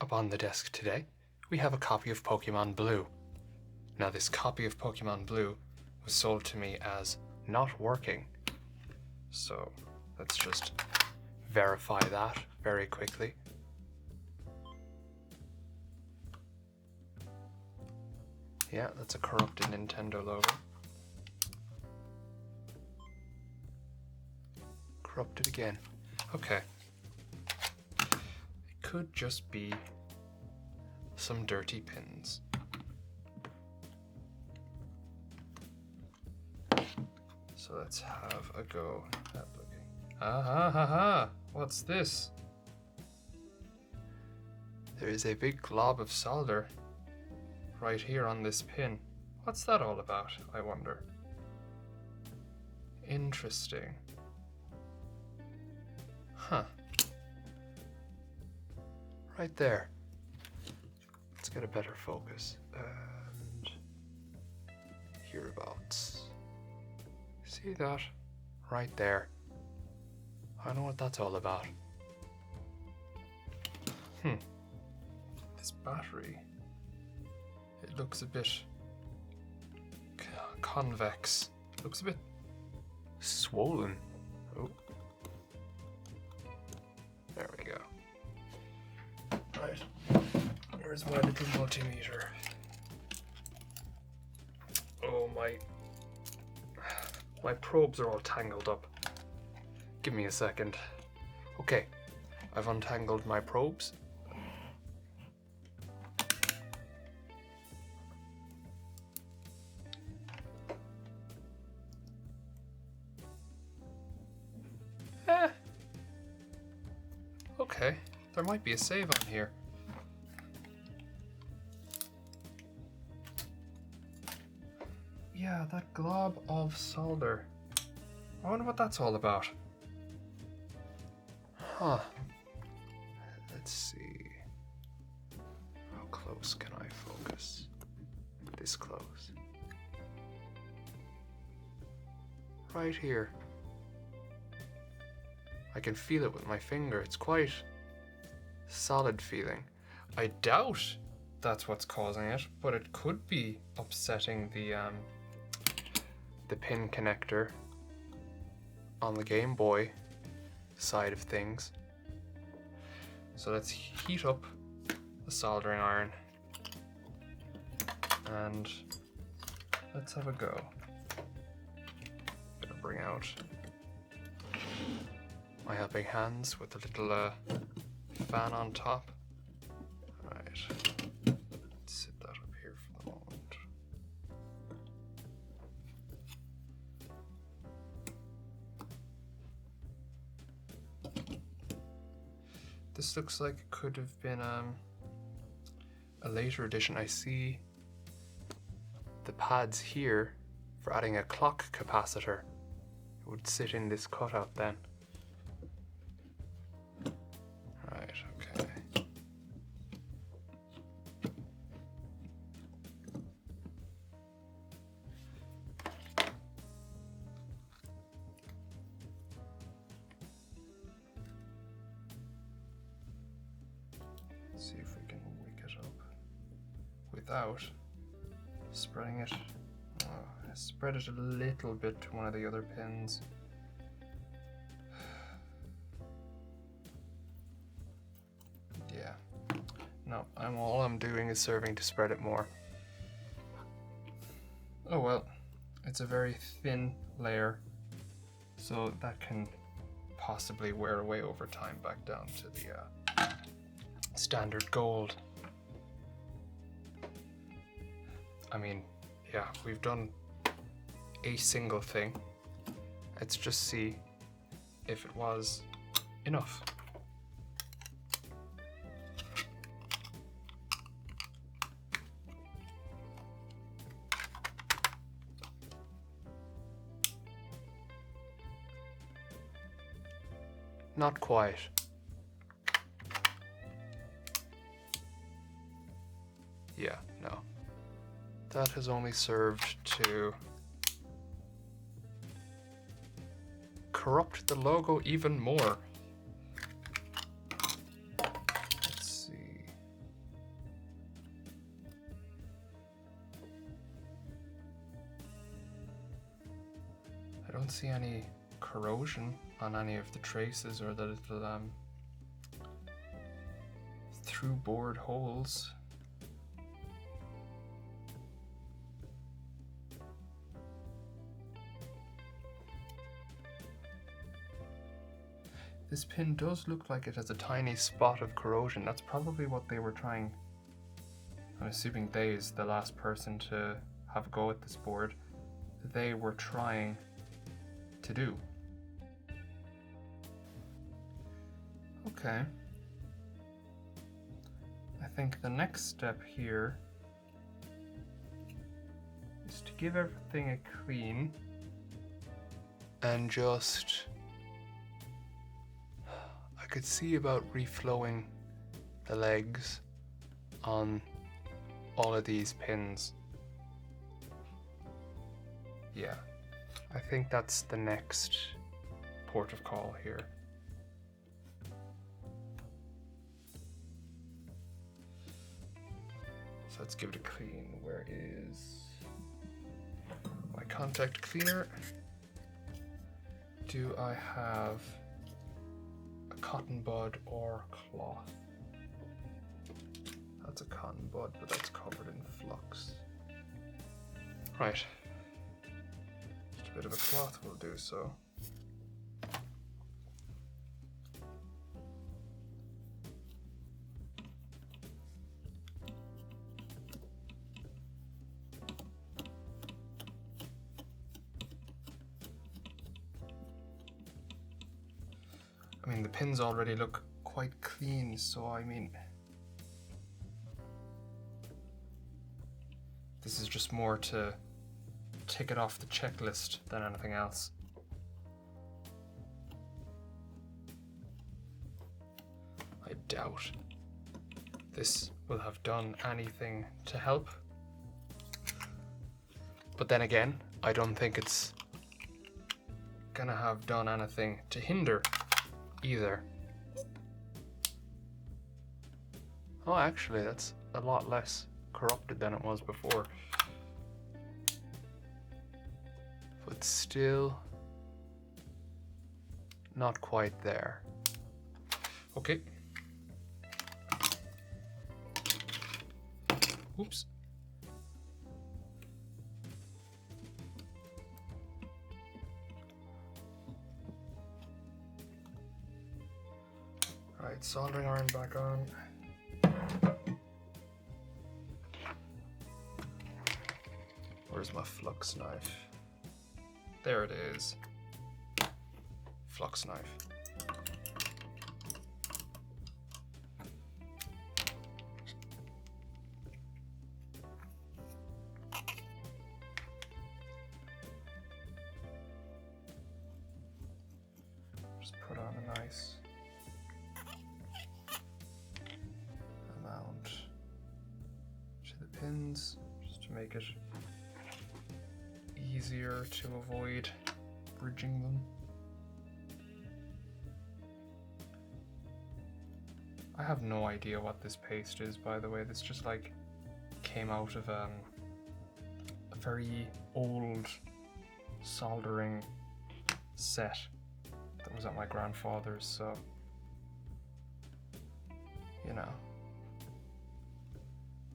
Up on the desk today, we have a copy of Pokemon Blue. Now, this copy of Pokemon Blue was sold to me as not working. So, let's just verify that very quickly. Yeah, that's a corrupted Nintendo logo. Corrupted again. Okay. It could just be some dirty pins. So let's have a go at looking. Ah, what's this? There is a big glob of solder right here on this pin. What's that all about, I wonder? Interesting. Huh. Right there. Let's get a better focus. And hereabouts. See that? Right there. I know what that's all about. This battery. It looks a bit convex. It looks a bit swollen. Oh. There we go. Right. Where's my little multimeter? Oh, my probes are all tangled up. Give me a second. Okay, I've untangled my probes. Okay, there might be a save on here. Yeah, that glob of solder. I wonder what that's all about. Huh. Let's see. How close can I focus? This close. Right here. I can feel it with my finger. It's quite solid feeling. I doubt that's what's causing it, but it could be upsetting the pin connector on the Game Boy side of things. So let's heat up the soldering iron and let's have a go. Gonna bring out my helping hands with a little fan on top. Right, let's sit that up here for the moment. This looks like it could have been a later edition. I see the pads here for adding a clock capacitor. It would sit in this cutout then. Right, okay. Let's see if we can wick it up without spreading it. I spread it a little bit to one of the other pins. Yeah. No, all I'm doing is serving to spread it more. Oh well, it's a very thin layer, so that can possibly wear away over time back down to the standard gold. I mean, yeah, we've done a single thing. Let's just see if it was enough. Not quite. Yeah, no. That has only served to corrupt the logo even more. Let's see. don't see any corrosion on any of the traces or the little through bored holes. This pin does look like it has a tiny spot of corrosion. That's probably what they were trying. I'm assuming they is the last person to have a go at this board. They were trying to do. Okay. I think the next step here is to give everything a clean and just, I could see about reflowing the legs on all of these pins. Yeah, I think that's the next port of call here. So let's give it a clean. Where is my contact cleaner? Do I have a cotton bud or cloth? That's a cotton bud, but that's covered in flux. Right. Just a bit of a cloth will do so. I mean, the pins already look quite clean, so I mean, this is just more to tick it off the checklist than anything else. I doubt this will have done anything to help. But then again, I don't think it's gonna have done anything to hinder either. Oh, actually, that's a lot less corrupted than it was before. But still not quite there. Okay. Oops. Right, soldering iron back on. Where's my flux knife? There it is. Flux knife. Just put on a nice amount to the pins, just to make it easier to avoid bridging them. I have no idea what this paste is, by the way. This just like came out of a very old soldering set that was at my grandfather's, so you know,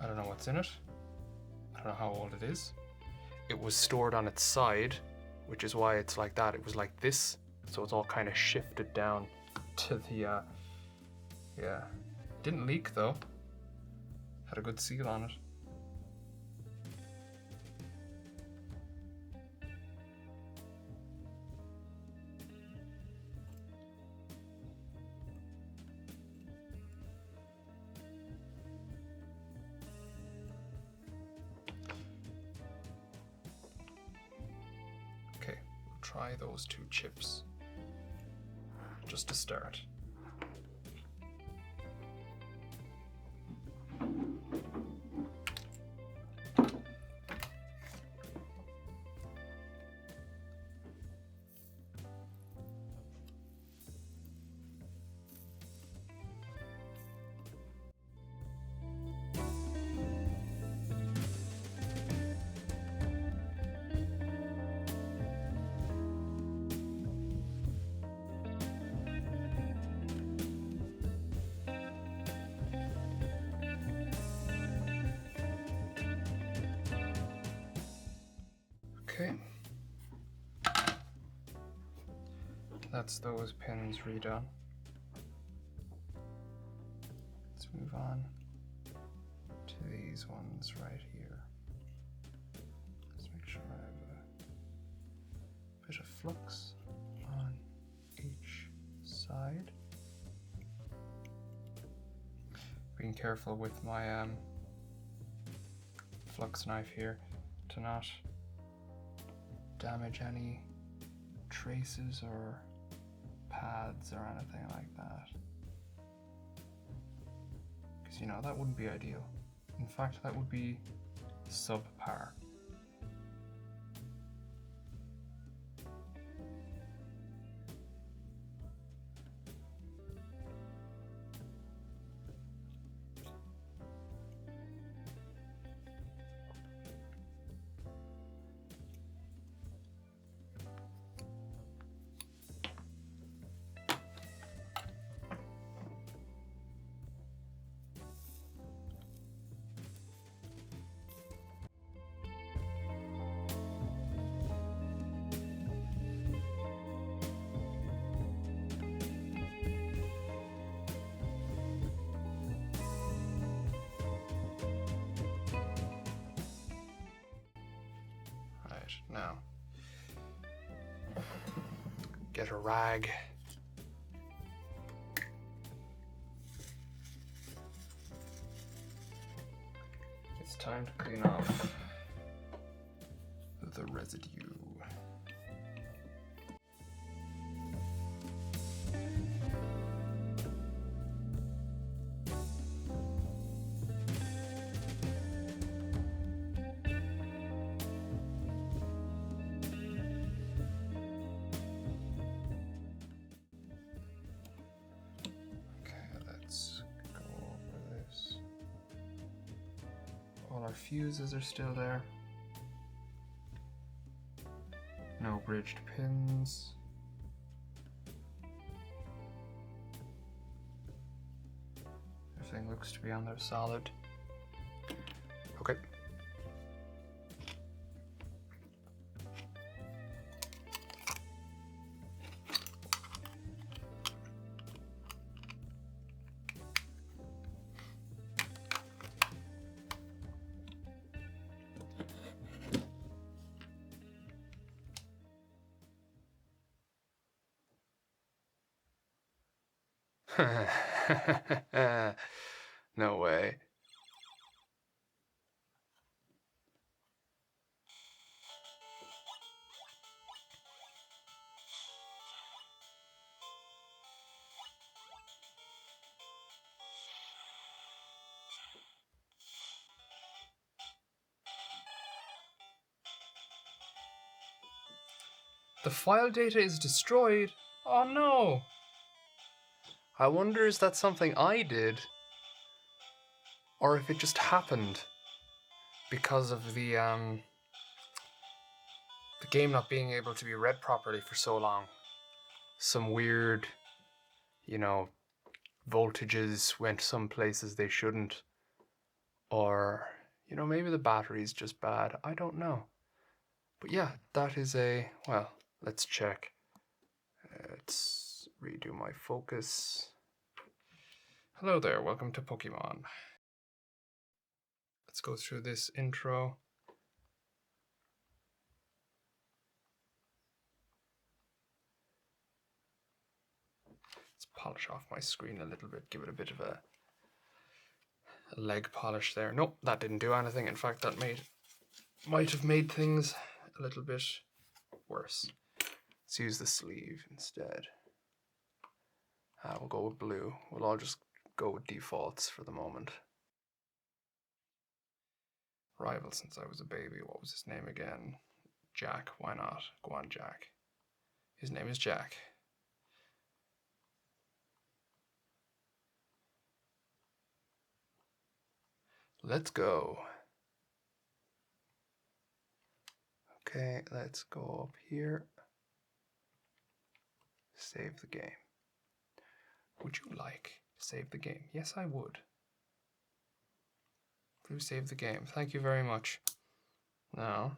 I don't know what's in it. I don't know how old it is. It was stored on its side, which is why it's like that. It was like this, so it's all kind of shifted down to the, yeah. Didn't leak though. Had a good seal on it. Try those two chips just to start. Okay. That's those pins redone. Let's move on to these ones right here. Let's make sure I have a bit of flux on each side. Being careful with my flux knife here to not damage any traces or pads or anything like that. Because, you know, that wouldn't be ideal. In fact, that would be subpar. Now, get a rag. It's time to clean off the residue. All our fuses are still there. No bridged pins. Everything looks to be on there solid. Okay. No way. The file data is destroyed? Oh no! I wonder, is that something I did? Or if it just happened because of the game not being able to be read properly for so long. Some weird, you know, voltages went some places they shouldn't. Or, you know, maybe the battery's just bad. I don't know. But yeah, that is a, well, let's check. Let's redo my focus. Hello there, welcome to Pokemon. Let's go through this intro. Let's polish off my screen a little bit, give it a bit of a leg polish there. Nope, that didn't do anything. In fact, that might have made things a little bit worse. Let's use the sleeve instead. We'll go with blue. We'll all just go with defaults for the moment. Rival since I was a baby. What was his name again? Jack. Why not? Go on, Jack. His name is Jack. Let's go. Okay, let's go up here. Save the game. Would you like to save the game? Yes, I would. Please save the game. Thank you very much. Now,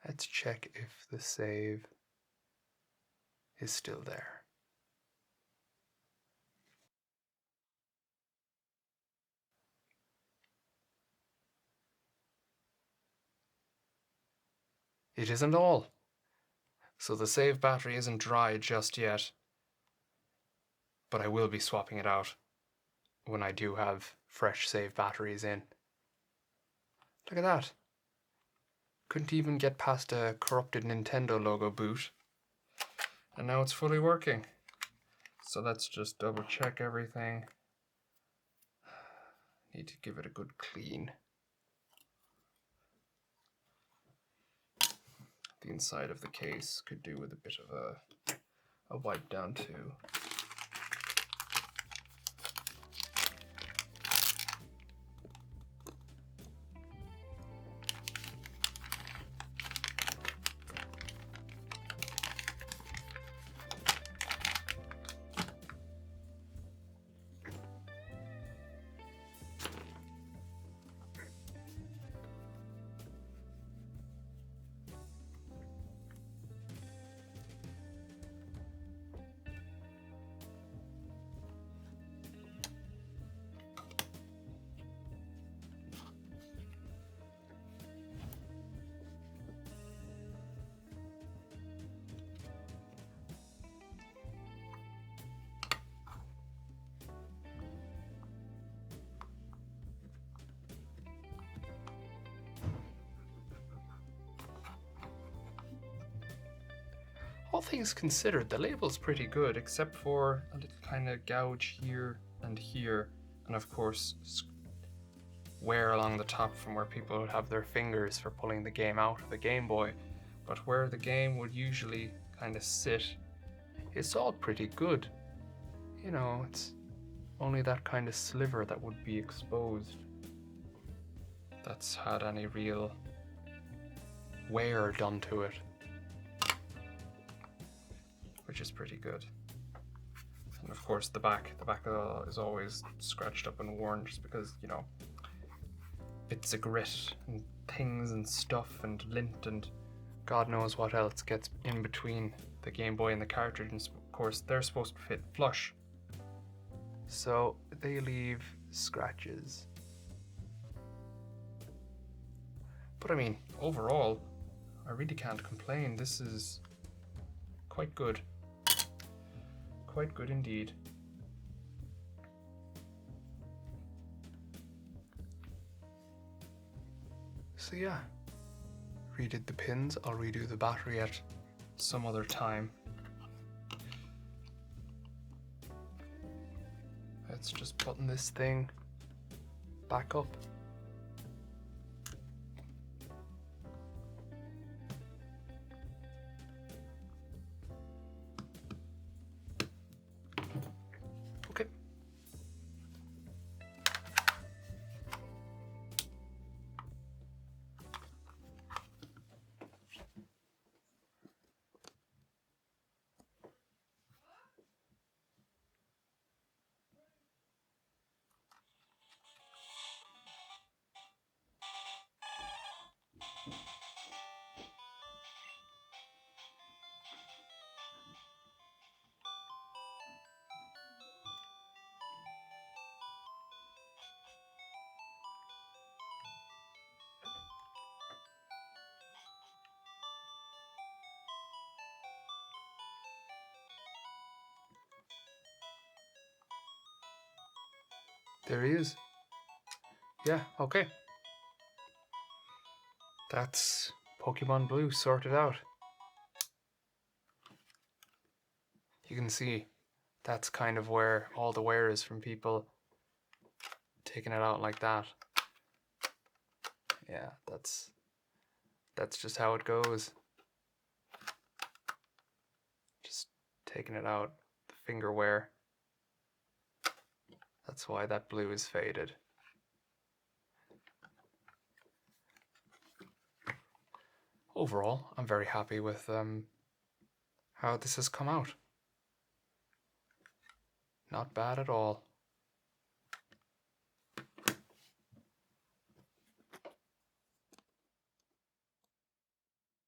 Let's check if the save is still there. It isn't all. So the save battery isn't dry just yet, but I will be swapping it out when I do have fresh save batteries in. Look at that. Couldn't even get past a corrupted Nintendo logo boot. And now it's fully working. So let's just double check everything. Need to give it a good clean. The inside of the case could do with a bit of a wipe down too. All things considered, the label's pretty good, except for a little kind of gouge here and here, and of course wear along the top from where people would have their fingers for pulling the game out of the Game Boy. But where the game would usually kind of sit, it's all pretty good. You know, it's only that kind of sliver that would be exposed that's had any real wear done to it, which is pretty good. And of course the back is always scratched up and worn just because, you know, bits of grit and things and stuff and lint and God knows what else gets in between the Game Boy and the cartridge, and of course they're supposed to fit flush, so they leave scratches. But I mean, overall, I really can't complain. This is quite good. Quite good indeed. So yeah, redid the pins. I'll redo the battery at some other time. Let's just button this thing back up. Okay. There he is. Yeah, okay. That's Pokemon Blue sorted out. You can see that's kind of where all the wear is from people taking it out like that. Yeah, that's just how it goes. Just taking it out, the finger wear. That's why that blue is faded. Overall, I'm very happy with how this has come out. Not bad at all.